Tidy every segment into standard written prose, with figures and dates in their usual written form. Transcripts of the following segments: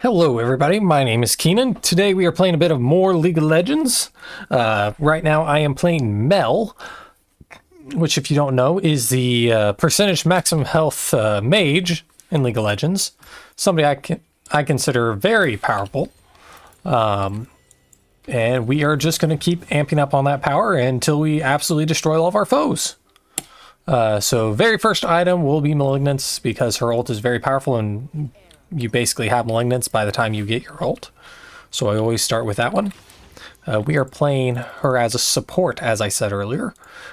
Hello everybody, my name is Keenan. Today we are playing a bit of more League of Legends. Right now I am playing Mel, which if you don't know is the percentage maximum health mage in League of Legends. Somebody I consider very powerful. And we are just going to keep amping up on that power until we absolutely destroy all of our foes. So very first item will be Malignance because her ult is very powerful and you basically have Malignance by the time you get your ult. So I always start with that one. We are playing her as a support, as I said earlier.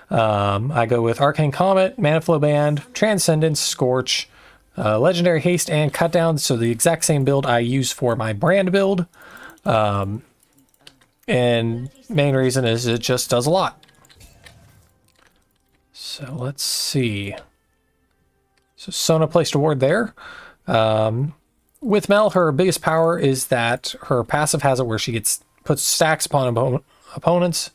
I go with Arcane Comet, Mana Flow Band, Transcendence, Scorch, Legendary Haste, and Cut Down. So the exact same build I use for my brand build. And main reason is it just does a lot. So let's see. So Sona placed a ward there. With Mel, her biggest power is that her passive has it where she puts stacks upon opponents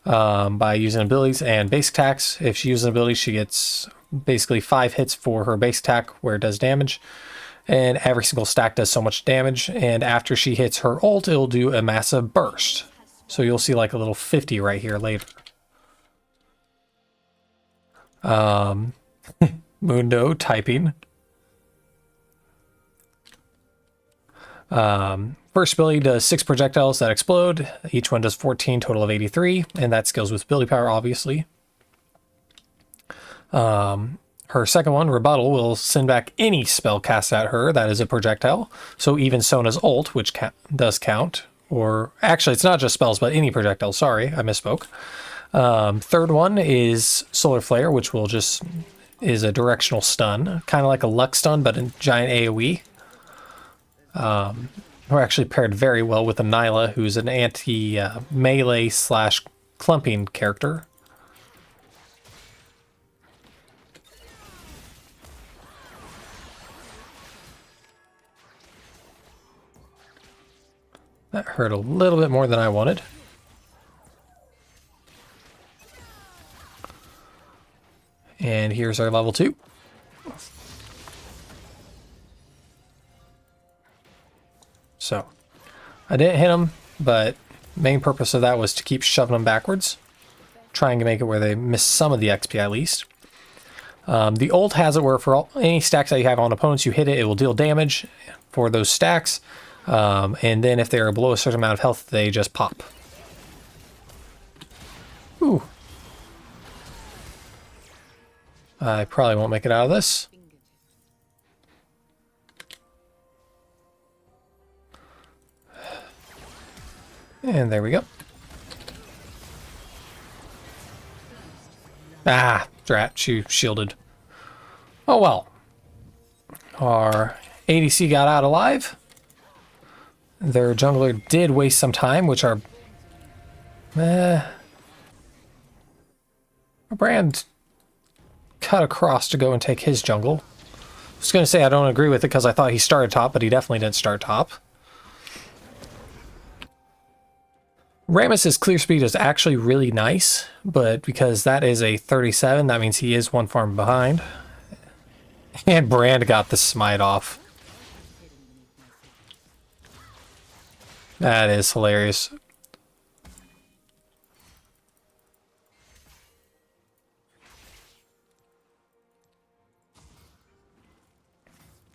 by using abilities and base attacks. If she uses an ability, she gets basically 5 hits for her base attack where it does damage. And every single stack does so much damage. And after she hits her ult, it'll do a massive burst. So you'll see like a little 50 right here later. Mundo typing. First ability does 6 projectiles that explode. Each one does 14, total of 83, and that scales with ability power, obviously. Her second one, Rebuttal, will send back any spell cast at her that is a projectile. So even Sona's ult, which does count, or actually it's not just spells, but any projectile. Sorry, I misspoke. Third one is Solar Flare, which is a directional stun, kind of like a Lux stun, but a giant AoE. We're actually paired very well with Nyla, who's an anti-melee slash clumping character. That hurt a little bit more than I wanted. And here's our level 2. So, I didn't hit them, but main purpose of that was to keep shoving them backwards. Trying to make it where they miss some of the XP at least. The ult has it where for any stacks that you have on opponents, you hit it, it will deal damage for those stacks. And then if they're below a certain amount of health, they just pop. Ooh. I probably won't make it out of this. And there we go. Ah, drat, she shielded. Oh well. Our ADC got out alive. Their jungler did waste some time, which our brand cut across to go and take his jungle. I was going to say I don't agree with it because I thought he started top, but he definitely didn't start top. Rammus's clear speed is actually really nice, but because that is a 37, that means he is one farm behind. And Brand got the smite off. That is hilarious.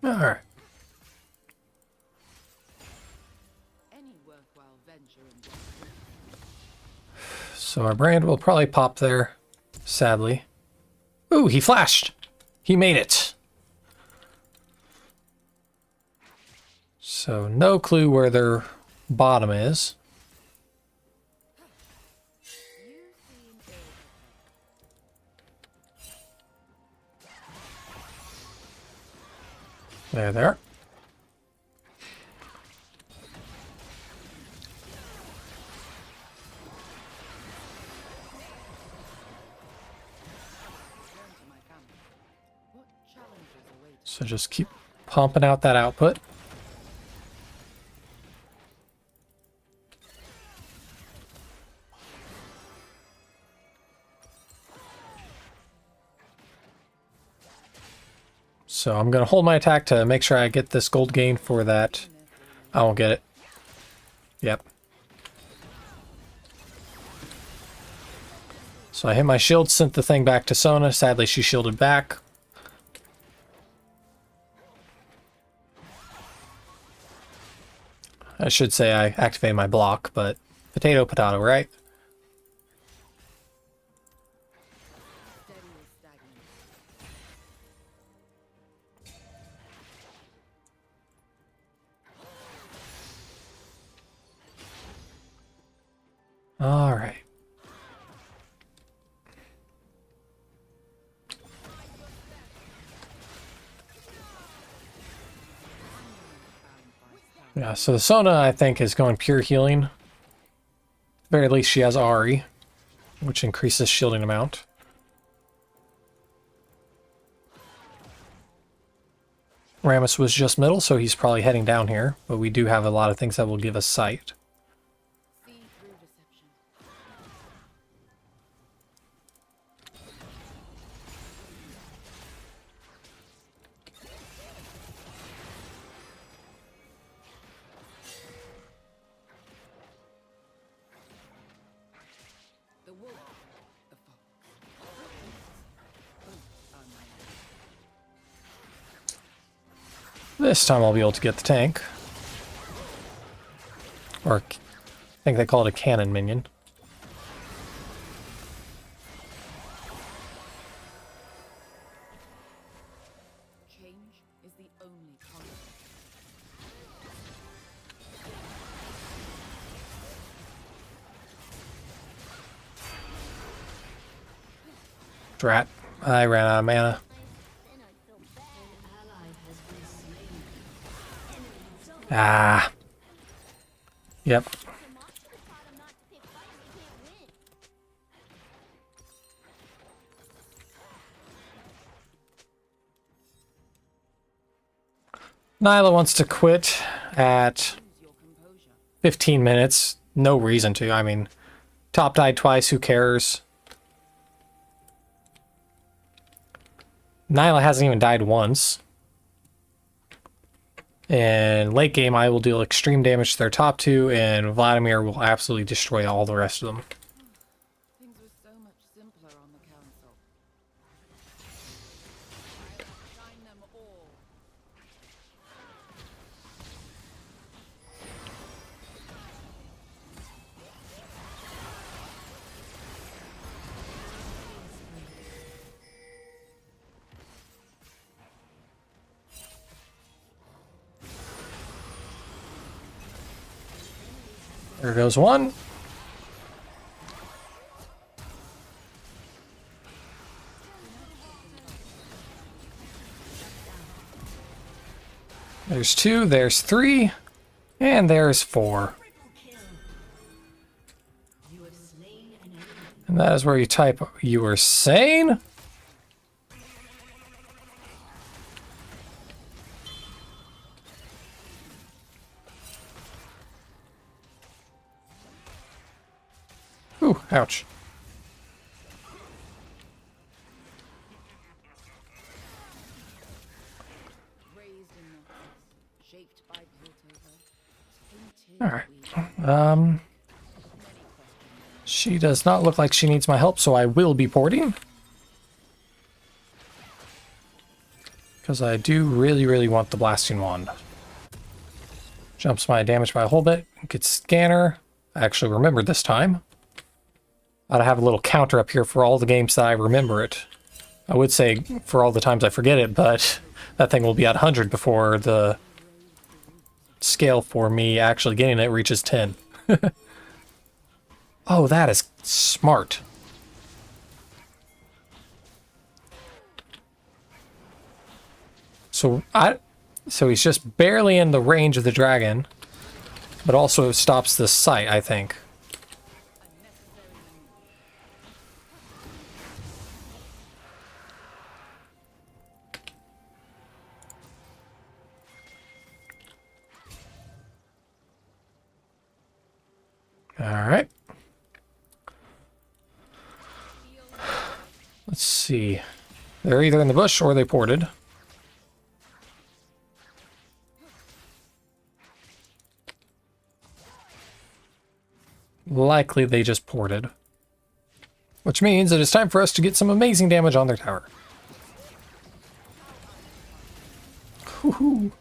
Alright. So our brand will probably pop there, sadly. Ooh, he flashed! He made it! So no clue where their bottom is. There they are. So just keep pumping out that output. So I'm going to hold my attack to make sure I get this gold gain for that I won't get it. Yep. So I hit my shield, sent the thing back to Sona. Sadly, she shielded back. I should say I activated my block, but potato, potato, right? All right. Yeah, so the Sona, I think, is going pure healing. At the very least, she has Ari, which increases shielding amount. Rammus was just middle, so he's probably heading down here, but we do have a lot of things that will give us sight. This time I'll be able to get the tank. Or, I think they call it a cannon minion. Change is the only constant. Drat. I ran out of mana. Ah. Yep. Nyla wants to quit at 15 minutes. No reason to. I mean, top died twice. Who cares? Nyla hasn't even died once. And late game, I will deal extreme damage to their top two, and Vladimir will absolutely destroy all the rest of them. Things were so much simpler on the council. Shine them all. There goes one. There's two, there's three, and there's four. And that is where you type, "You were sane?" Ooh, ouch. Alright. She does not look like she needs my help, so I will be porting. Because I do really, really want the Blasting Wand. Jumps my damage by a whole bit. Gets Scanner. I actually remembered this time. Ought to have a little counter up here for all the games that I remember it. I would say for all the times I forget it, but that thing will be at 100 before the scale for me actually getting it reaches 10. Oh, that is smart. So he's just barely in the range of the dragon, but also stops the sight, I think. All right. Let's see. They're either in the bush or they ported. Likely they just ported. Which means it is time for us to get some amazing damage on their tower. Woohoo!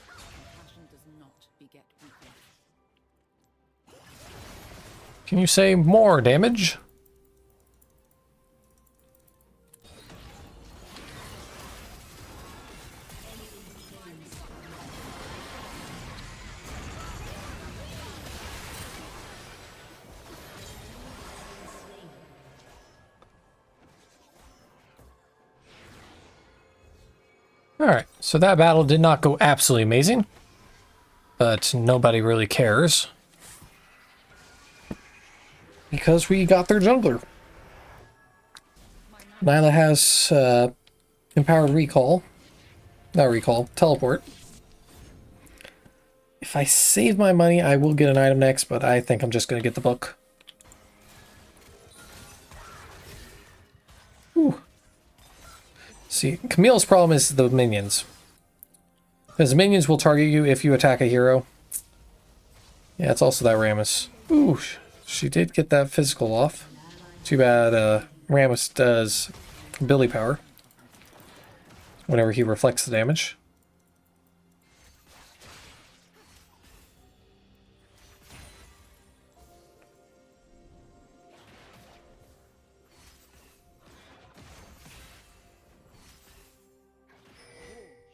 Compassion does not beget weakness. Can you say more damage? Alright, so that battle did not go absolutely amazing, but nobody really cares. Because we got their jungler. Nyla has empowered recall. Not recall, teleport. If I save my money, I will get an item next, but I think I'm just going to get the book. Whew. See, Camille's problem is the minions. Because minions will target you if you attack a hero. Yeah, it's also that Rammus. Ooh, she did get that physical off. Too bad Rammus does ability power whenever he reflects the damage.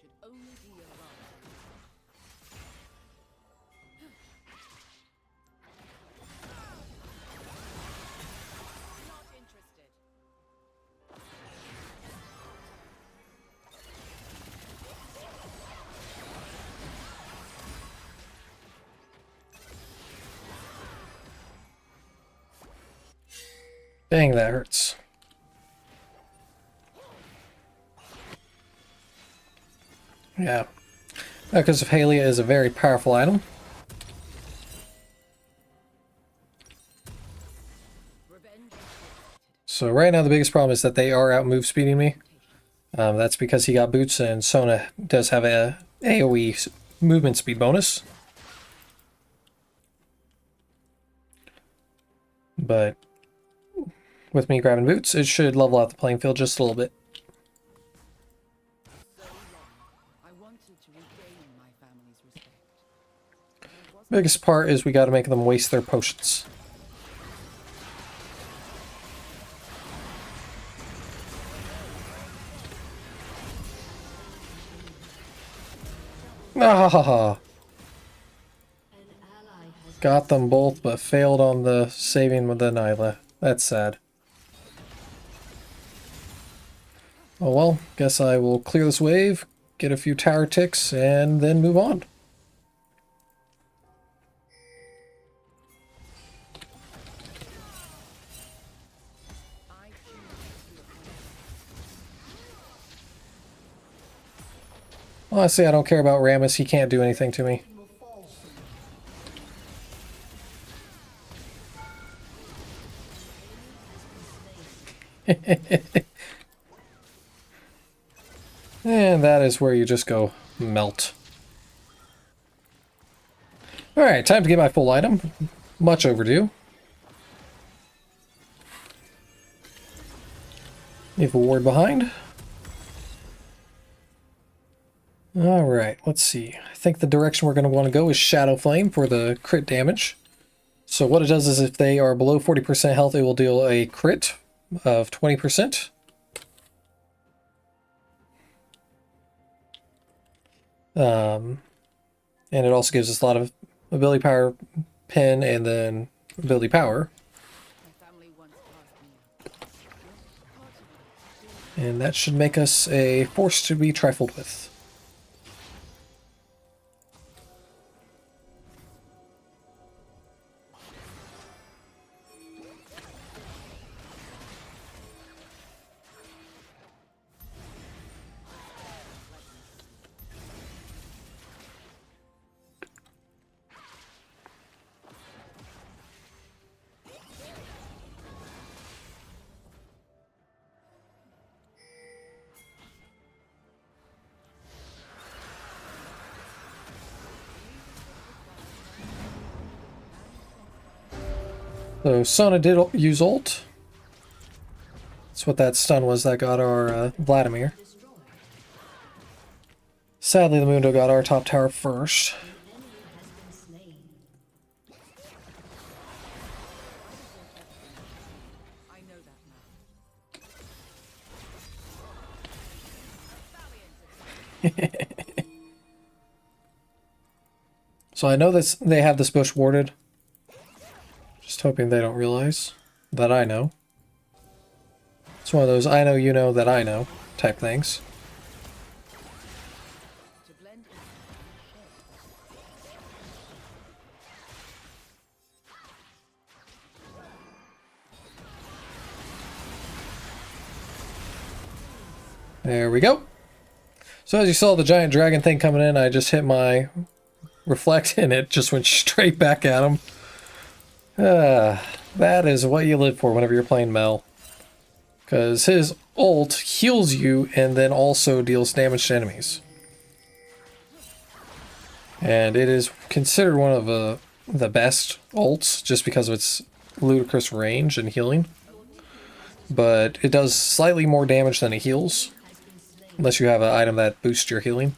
Should only be allowed. Not interested. Dang, that hurts. Yeah. Because of Halia is a very powerful item. So right now the biggest problem is that they are out move speeding me. That's because he got boots and Sona does have a AoE movement speed bonus. But with me grabbing boots, it should level out the playing field just a little bit. So long. I wanted to regain my family's respect. But I wasn't Biggest part is we got to make them waste their potions. Ah, got them both, but failed on the saving with the Nyla. That's sad. Oh well, guess I will clear this wave, get a few tower ticks, and then move on. I choose to apologize. Honestly, I don't care about Rammus. He can't do anything to me. And that is where you just go melt. Alright, time to get my full item. Much overdue. Leave a ward behind. Alright, let's see. I think the direction we're going to want to go is Shadow Flame for the crit damage. So what it does is if they are below 40% health, it will deal a crit of 20%. And it also gives us a lot of ability power, pin, and then ability power. My family once passed me. Part of it. And that should make us a force to be trifled with. So Sona did use ult. That's what that stun was that got our Vladimir. Sadly, the Mundo got our top tower first. I know that now. So I know this. They have this bush warded. Just hoping they don't realize that I know. It's one of those I know you know that I know type things. To blend in. There we go. So as you saw the giant dragon thing coming in, I just hit my reflect and it just went straight back at him. That is what you live for whenever you're playing Mel. Because his ult heals you and then also deals damage to enemies. And it is considered one of the best ults just because of its ludicrous range and healing. But it does slightly more damage than it heals. Unless you have an item that boosts your healing.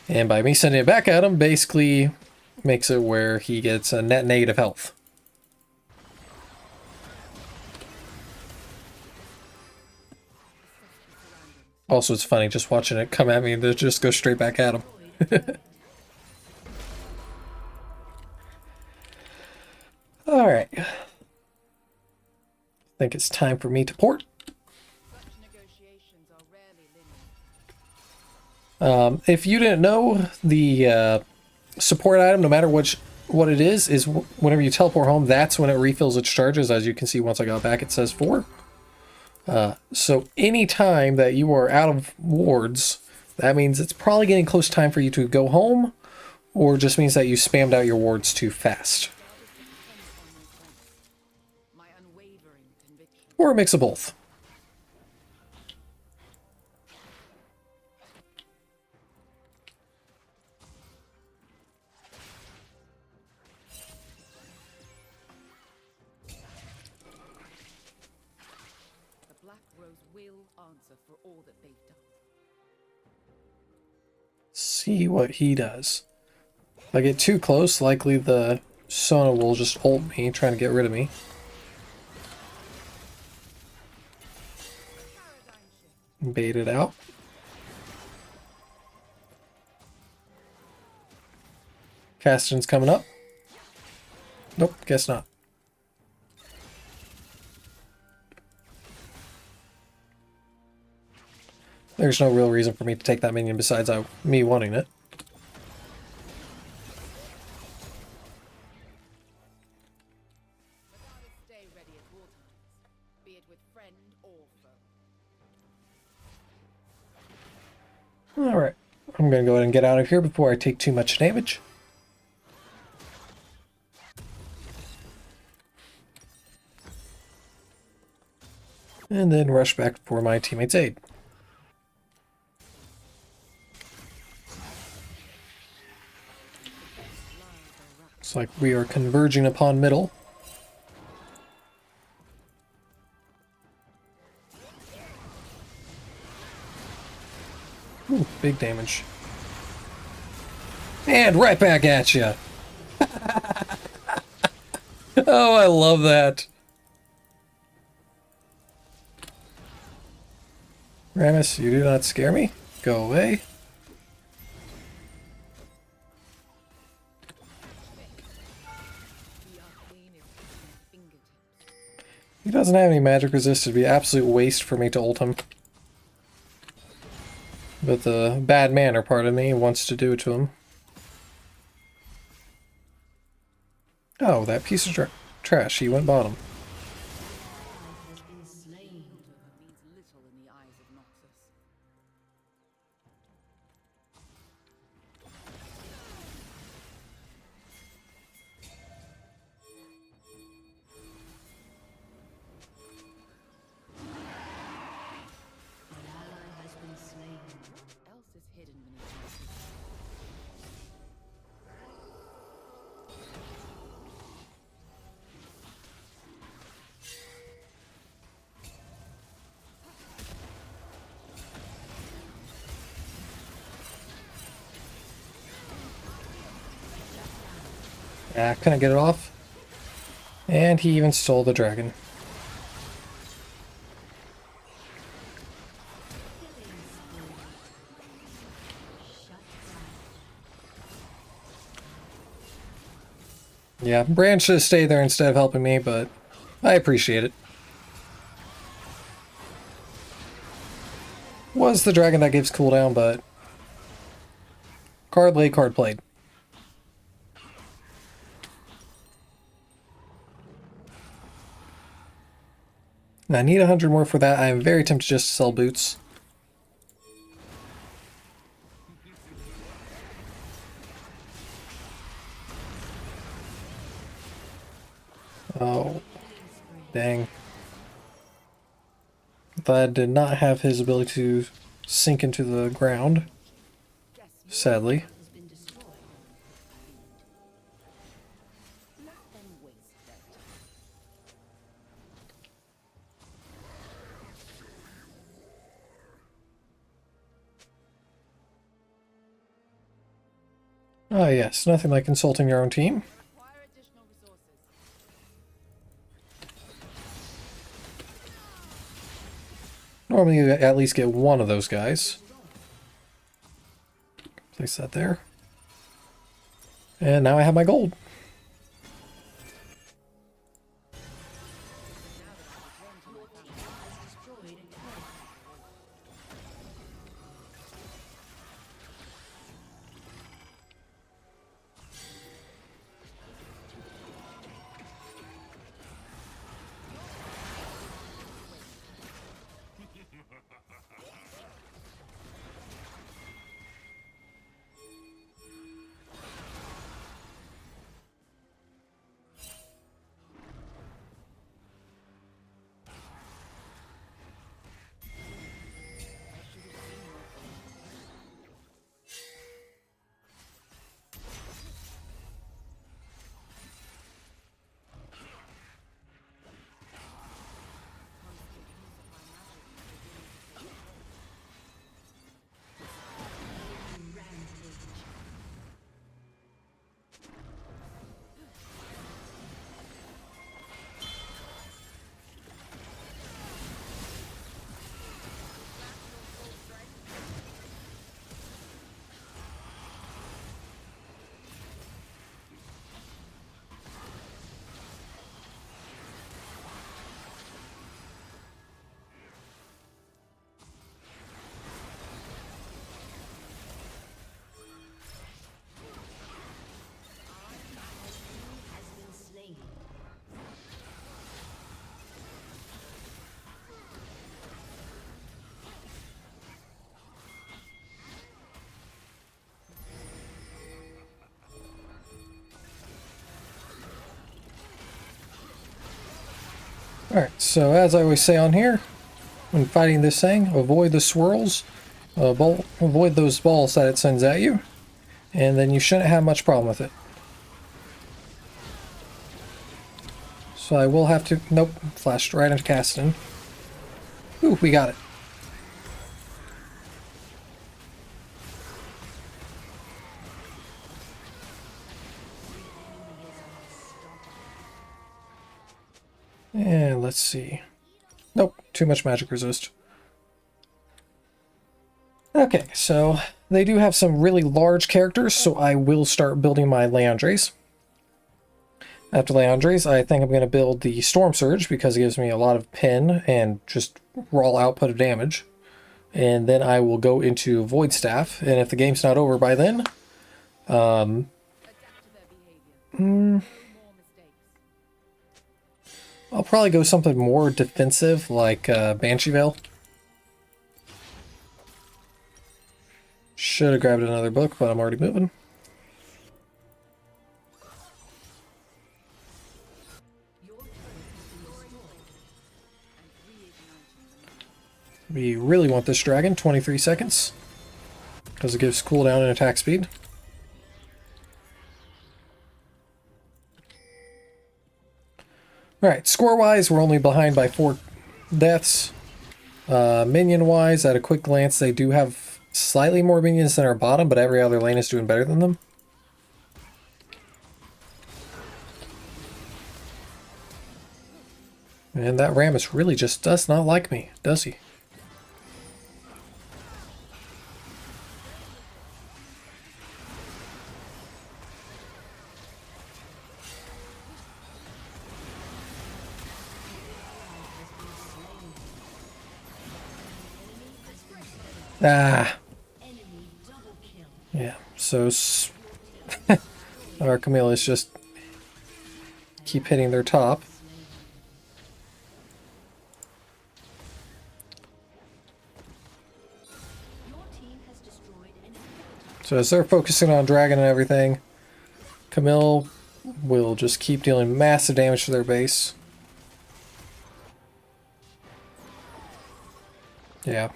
And by me sending it back at him, basically makes it where he gets a net negative health. Also, it's funny just watching it come at me and just go straight back at him. Alright. I think it's time for me to port. Such negotiations are rarely linear. If you didn't know, the support item, no matter what it is whenever you teleport home, that's when it refills its charges. As you can see, once I got back, it says 4. So any time that you are out of wards, that means it's probably getting close time for you to go home, or just means that you spammed out your wards too fast. My unwavering conviction. Or a mix of both. The Black Rose will answer for all that they've done. See what he does. If I get too close, likely the Sona will just ult me, trying to get rid of me. Bait it out. Caston's coming up. Nope, guess not. There's no real reason for me to take that minion besides me wanting it. Madara, stay ready at all times, be it with friend or foe. Alright, I'm gonna go ahead and get out of here before I take too much damage. And then rush back for my teammate's aid. Looks like we are converging upon middle. Ooh, big damage. And right back at you. Oh, I love that. Ramus, you do not scare me. Go away. The arcane is at my fingertips. He doesn't have any magic resist. It'd be absolute waste for me to ult him. But the bad manner part of me wants to do it to him. Oh, that piece of trash. He went bottom. Means little in the eyes of Noxus. What else is hidden beneath this? Ah, couldn't get it off. And he even stole the dragon. Yeah, Bran should have stayed there instead of helping me, but I appreciate it. Was the dragon that gives cooldown, but card laid, card played. And I need 100 more for that. I am very tempted just to sell boots. Oh, dang. Vlad did not have his ability to sink into the ground, sadly. Ah, yes, nothing like consulting your own team. Acquire additional resources. Normally you at least get one of those guys. Place that there. And now I have my gold. Alright, so as I always say on here, when fighting this thing, avoid the swirls, avoid those balls that it sends at you, and then you shouldn't have much problem with it. So I will have to... Nope, flashed right into Caston. Ooh, we got it. And let's see. Nope, too much magic resist. Okay, so they do have some really large characters, so I will start building my Leandres. After Leandres, I think I'm going to build the Storm Surge because it gives me a lot of pin and just raw output of damage. And then I will go into Void Staff, and if the game's not over by then, Adapt to their behavior. No more mistakes. I'll probably go something more defensive like Banshee Veil. Should have grabbed another book, but I'm already moving. We really want this dragon, 23 seconds, because it gives cooldown and attack speed. Alright, score-wise, we're only behind by 4 deaths. Minion-wise, at a quick glance, they do have slightly more minions than our bottom, but every other lane is doing better than them. And that Rammus really just does not like me, does he? Ah. Yeah, so our Camille is just keep hitting their top. So as they're focusing on dragon and everything, Camille will just keep dealing massive damage to their base. Yeah.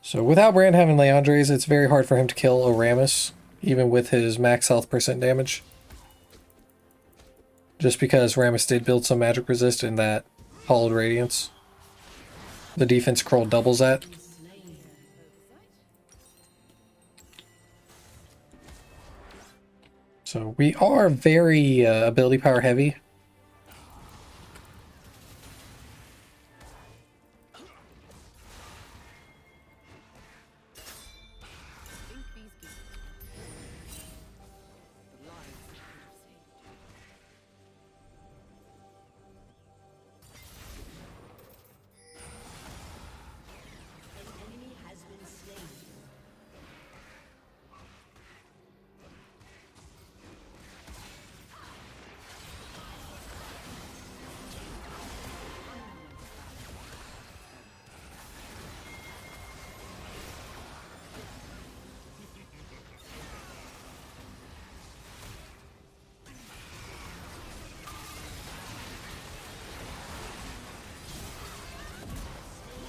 So without Brand having Leandres, it's very hard for him to kill a Rammus, even with his max health percent damage. Just because Rammus did build some magic resist in that Hollowed Radiance. The defense scroll doubles that. So we are very ability power heavy.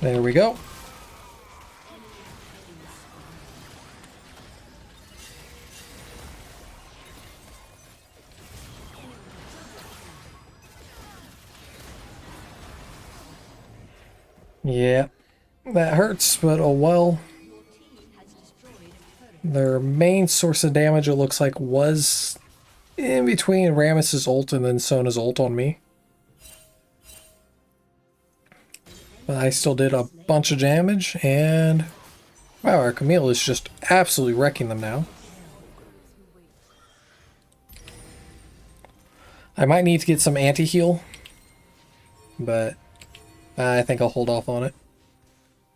There we go. Yeah, that hurts, but oh well. Their main source of damage, it looks like, was in between Rammus's ult and then Sona's ult on me. But I still did a bunch of damage, and wow, our Camille is just absolutely wrecking them now. I might need to get some anti-heal, but I think I'll hold off on it.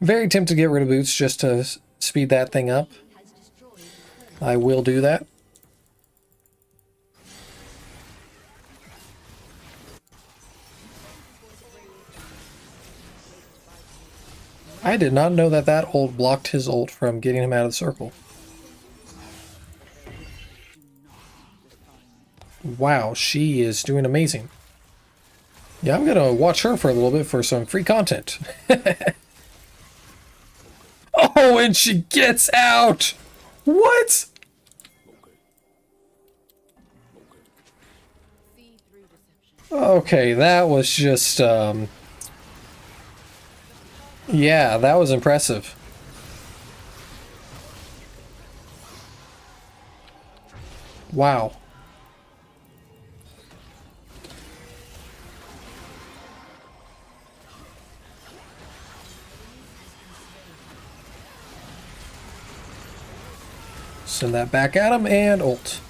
Very tempted to get rid of boots just to speed that thing up. I will do that. I did not know that that ult blocked his ult from getting him out of the circle. Wow, she is doing amazing. Yeah, I'm gonna watch her for a little bit for some free content. Oh, and she gets out! What? Okay, that was just, yeah, that was impressive. Wow. Send that back at him and ult.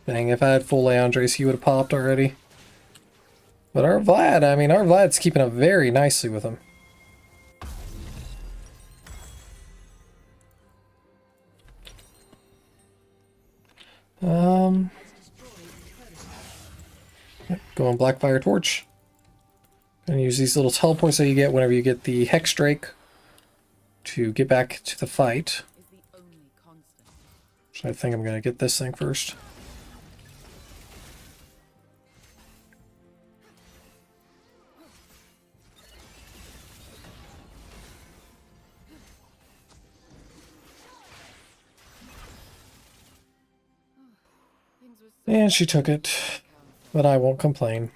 Dang, if I had full Leandres, he would have popped already. But our Vlad, I mean, our Vlad's keeping up very nicely with him. Yep, go on Blackfire Torch. And use these little teleports that you get whenever you get the Hex Drake to get back to the fight. So I think I'm going to get this thing first. And she took it, but I won't complain.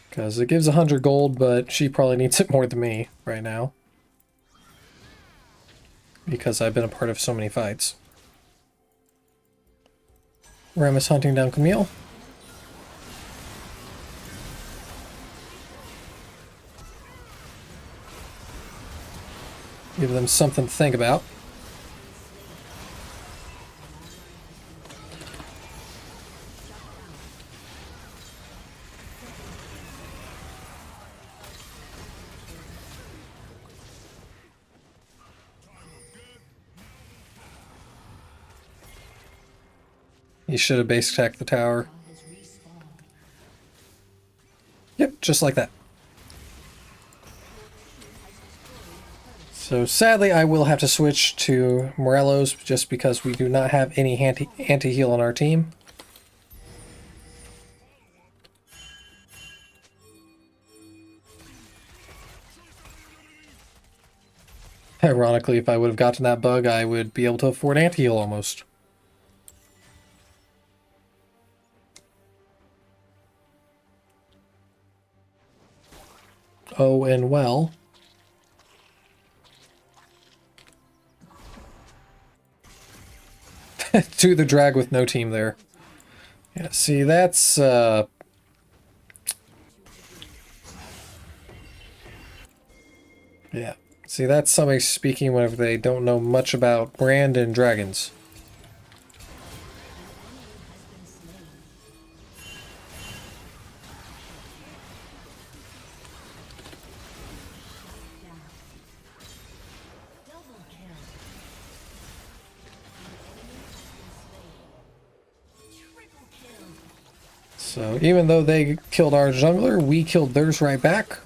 Because it gives 100 gold, but she probably needs it more than me right now. because I've been a part of so many fights. Rem is hunting down Camille. Give them something to think about. He should have base attacked the tower. Yep, just like that. So sadly, I will have to switch to Morello's just because we do not have any anti-heal on our team. Ironically, if I would have gotten that bug, I would be able to afford anti-heal almost. Oh, and well. To the drag with no team there. Yeah, see, that's... Yeah. See, that's somebody speaking whenever they don't know much about brand and dragons. So even though they killed our jungler, we killed theirs right back.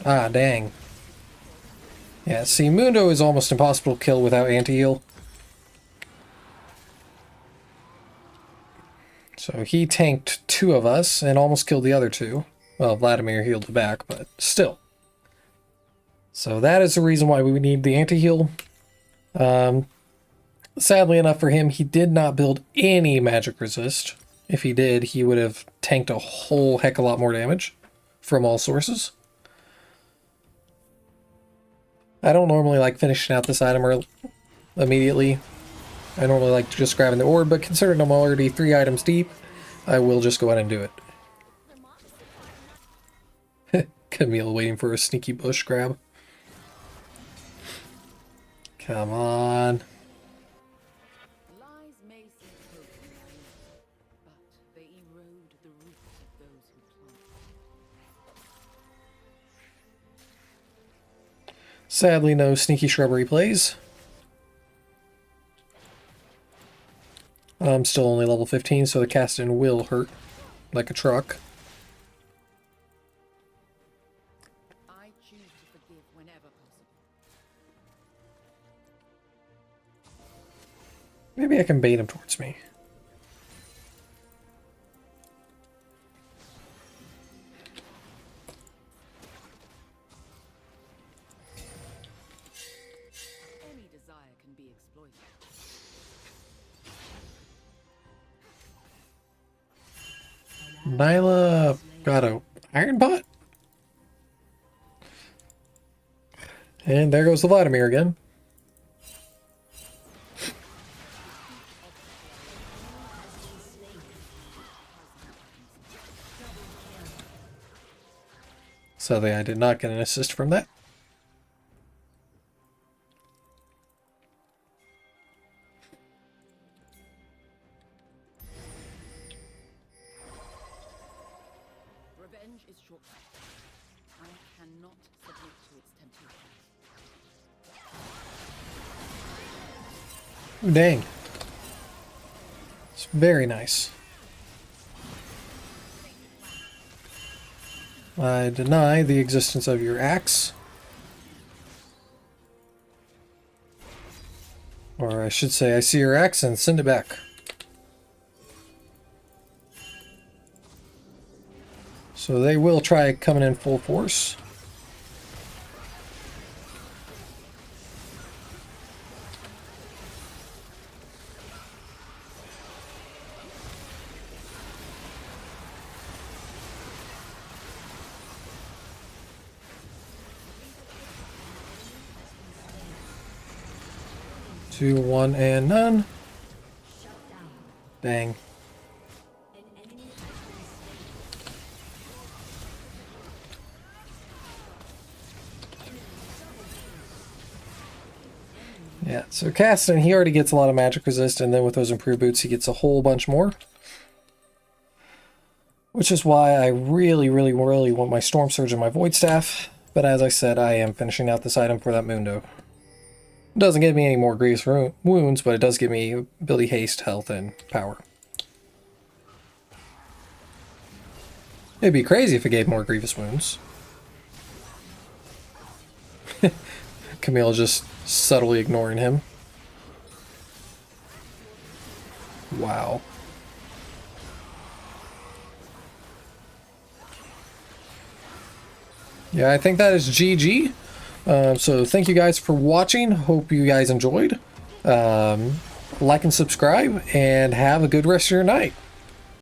Ah, dang. Yeah, see, Mundo is almost impossible to kill without anti-heal. So he tanked 2 of us and almost killed the other 2. Well, Vladimir healed the back, but still. So that is the reason why we need the anti-heal. Sadly enough for him, he did not build any magic resist. If he did, he would have tanked a whole heck of a lot more damage from all sources. I don't normally like finishing out this item immediately. I normally like just grabbing the orb, but considering I'm already 3 items deep, I will just go ahead and do it. Camille waiting for a sneaky bush grab. Come on. Lies may seem potent, but they erode the roots of those who plant. Sadly, no sneaky shrubbery plays. I'm still only level 15, so the casting will hurt like a truck. I choose to forgive whenever possible. Maybe I can bait him towards me. Any desire can be exploited. Nyla got a iron pot? And there goes the Vladimir again. Sadly, I did not get an assist from that. Revenge is short-sighted. I cannot submit to its temptations. Ooh, dang. It's very nice. I deny the existence of your axe. Or I should say, I see your axe and send it back. So they will try coming in full force. 2, 1, and none. Dang. Yeah, so casting, he already gets a lot of magic resist, and then with those improved boots, he gets a whole bunch more. Which is why I really want my Storm Surge and my Void Staff. But as I said, I am finishing out this item for that Mundo. It doesn't give me any more grievous wounds, but it does give me ability haste, health, and power. It'd be crazy if it gave more grievous wounds. Camille just subtly ignoring him. Wow. Yeah, I think that is GG. So thank you guys for watching. Hope you guys enjoyed. Like and subscribe, and have a good rest of your night.